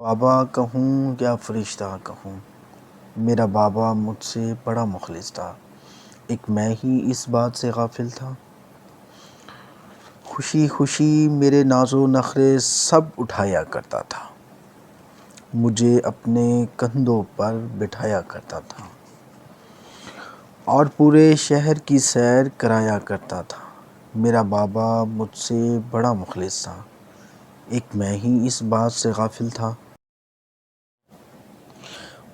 بابا کہوں یا فرشتہ کہوں، میرا بابا مجھ سے بڑا مخلص تھا، ایک میں ہی اس بات سے غافل تھا۔ خوشی خوشی میرے ناز و نخرے سب اٹھایا کرتا تھا، مجھے اپنے کندھوں پر بٹھایا کرتا تھا اور پورے شہر کی سیر کرایا کرتا تھا۔ میرا بابا مجھ سے بڑا مخلص تھا، ایک میں ہی اس بات سے غافل تھا،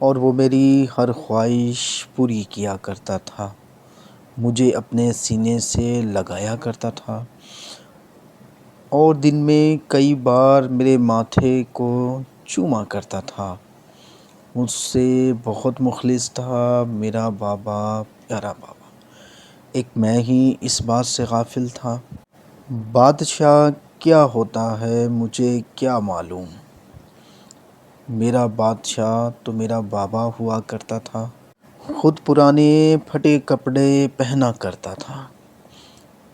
اور وہ میری ہر خواہش پوری کیا کرتا تھا، مجھے اپنے سینے سے لگایا کرتا تھا اور دن میں کئی بار میرے ماتھے کو چوما کرتا تھا۔ مجھ سے بہت مخلص تھا میرا بابا، پیارا بابا، ایک میں ہی اس بات سے غافل تھا۔ بادشاہ کیا ہوتا ہے مجھے کیا معلوم، میرا بادشاہ تو میرا بابا ہوا کرتا تھا۔ خود پرانے پھٹے کپڑے پہنا کرتا تھا،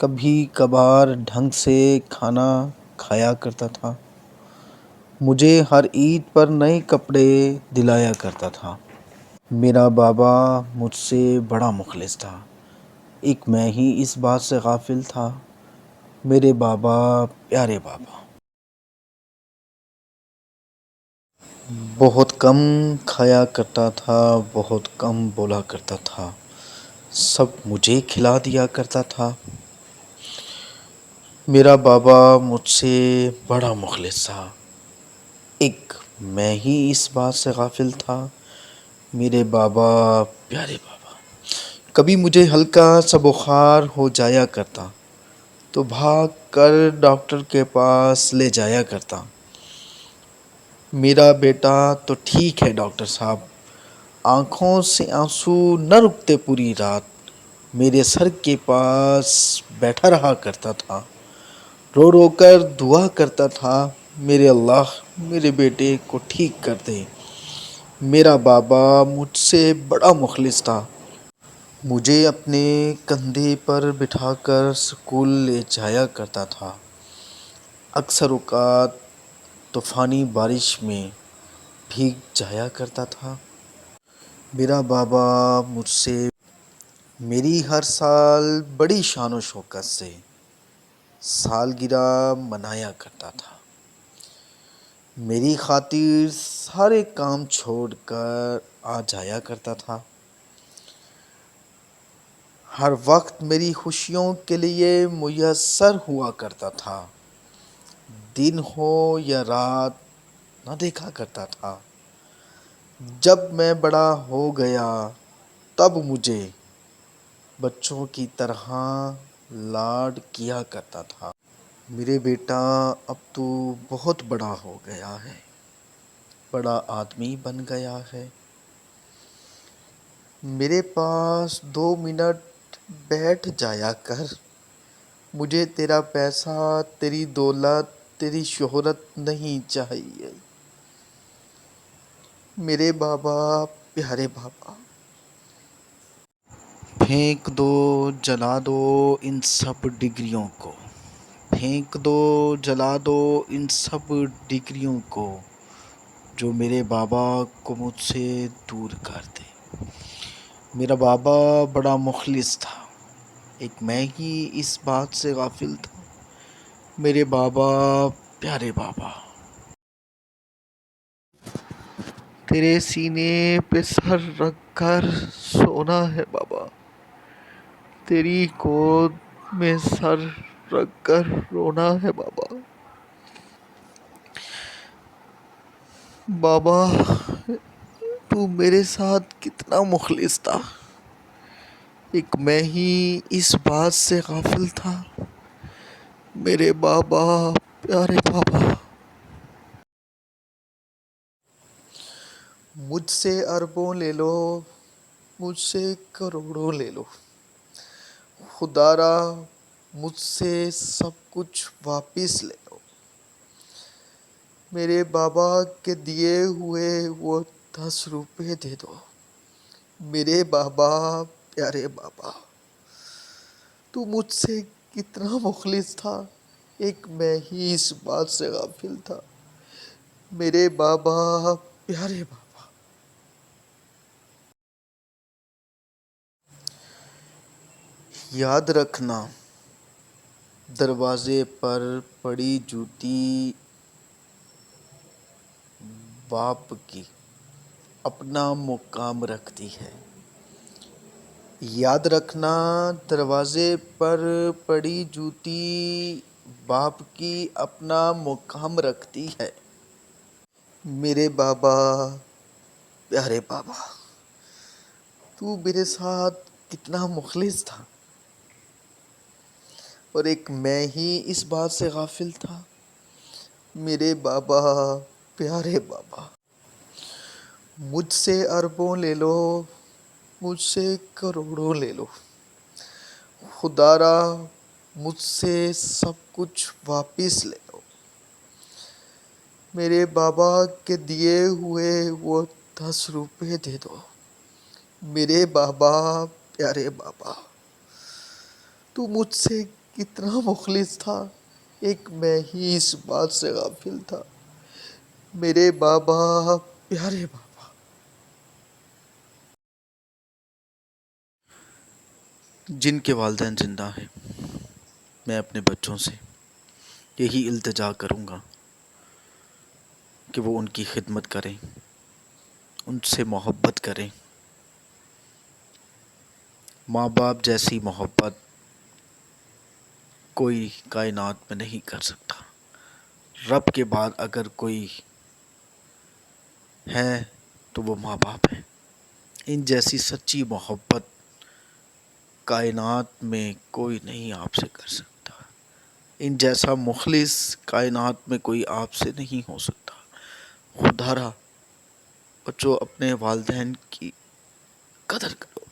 کبھی کبھار ڈھنگ سے کھانا کھایا کرتا تھا، مجھے ہر عید پر نئے کپڑے دلایا کرتا تھا۔ میرا بابا مجھ سے بڑا مخلص تھا، ایک میں ہی اس بات سے غافل تھا، میرے بابا، پیارے بابا۔ بہت کم کھایا کرتا تھا، بہت کم بولا کرتا تھا، سب مجھے کھلا دیا کرتا تھا۔ میرا بابا مجھ سے بڑا مخلص تھا، ایک میں ہی اس بات سے غافل تھا، میرے بابا، پیارے بابا۔ کبھی مجھے ہلکا سا بخار ہو جایا کرتا تو بھاگ کر ڈاکٹر کے پاس لے جایا کرتا۔ میرا بیٹا تو ٹھیک ہے ڈاکٹر صاحب، آنکھوں سے آنسو نہ رکتے پوری رات، میرے سر کے پاس بیٹھا رہا کرتا تھا، رو رو کر دعا کرتا تھا، میرے اللہ میرے بیٹے کو ٹھیک کر دے۔ میرا بابا مجھ سے بڑا مخلص تھا، مجھے اپنے کندھے پر بٹھا کر اسکول لے جایا کرتا تھا، اکثر اوقات طوفانی بارش میں بھیگ جایا کرتا تھا۔ میرا بابا مجھ سے میری ہر سال بڑی شان و شوکت سے سالگرہ منایا کرتا تھا، میری خاطر سارے کام چھوڑ کر آ جایا کرتا تھا، ہر وقت میری خوشیوں کے لیے میسر ہوا کرتا تھا، دن ہو یا رات نہ دیکھا کرتا تھا۔ جب میں بڑا ہو گیا تب مجھے بچوں کی طرح لاڈ کیا کرتا تھا۔ میرے بیٹا اب تو بہت بڑا ہو گیا ہے، بڑا آدمی بن گیا ہے، میرے پاس 2 منٹ بیٹھ جایا کر، مجھے تیرا پیسہ، تیری دولت، تیری شہرت نہیں چاہیے، میرے بابا، پیارے بابا۔ پھینک دو، جلا دو ان سب ڈگریوں کو، پھینک دو، جلا دو ان سب ڈگریوں کو، جو میرے بابا کو مجھ سے دور کر دے۔ میرا بابا بڑا مخلص تھا، ایک میں ہی اس بات سے غافل تھا، میرے بابا، پیارے بابا۔ تیرے سینے پہ سر رکھ کر سونا ہے بابا، تیری گود میں سر رکھ کر رونا ہے بابا۔ بابا تو میرے ساتھ کتنا مخلص تھا، ایک میں ہی اس بات سے غافل تھا، میرے بابا، پیارے بابا۔ مجھ سے اربوں لے لو، مجھ سے کروڑوں لے لو، خدا را مجھ سے سب کچھ واپس لے لو، میرے بابا کے دیے ہوئے وہ 10 روپے دے دو، میرے بابا، پیارے بابا۔ تو مجھ سے کتنا مخلص تھا، ایک میں ہی اس بات سے غافل تھا، میرے بابا، پیارے بابا. یاد رکھنا، دروازے پر پڑی جوتی باپ کی اپنا مقام رکھتی ہے. یاد رکھنا، دروازے پر پڑی جوتی باپ کی اپنا مقام رکھتی ہے. میرے بابا، پیارے بابا، تو میرے ساتھ کتنا مخلص تھا، اور ایک میں ہی اس بات سے غافل تھا. میرے بابا، پیارے بابا، مجھ سے اربوں لے لو، مجھ سے کروڑوں لے لو، خدا را مجھ سے سب کچھ واپس لے لو. میرے بابا کے دیے ہوئے وہ 10 روپے دے دو. میرے بابا، پیارے بابا، تو مجھ سے کتنا مخلص تھا، ایک میں ہی اس بات سے غافل تھا. میرے بابا، پیارے بابا. جن کے والدین زندہ ہیں، میں اپنے بچوں سے یہی التجا کروں گا کہ وہ ان کی خدمت کریں، ان سے محبت کریں. ماں باپ جیسی محبت کوئی کائنات میں نہیں کر سکتا. رب کے بعد اگر کوئی ہے تو وہ ماں باپ ہیں. ان جیسی سچی محبت کائنات میں کوئی نہیں آپ سے کر سکتا. ان جیسا مخلص کائنات میں کوئی آپ سے نہیں ہو سکتا. خدا را بچوں، اپنے والدین کی قدر کرو،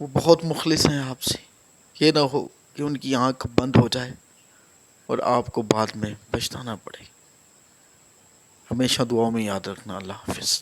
وہ بہت مخلص ہیں آپ سے. یہ نہ ہو کہ ان کی آنکھ بند ہو جائے اور آپ کو بعد میں پچھتانا پڑے. ہمیشہ دعاؤں میں یاد رکھنا. اللہ حافظ.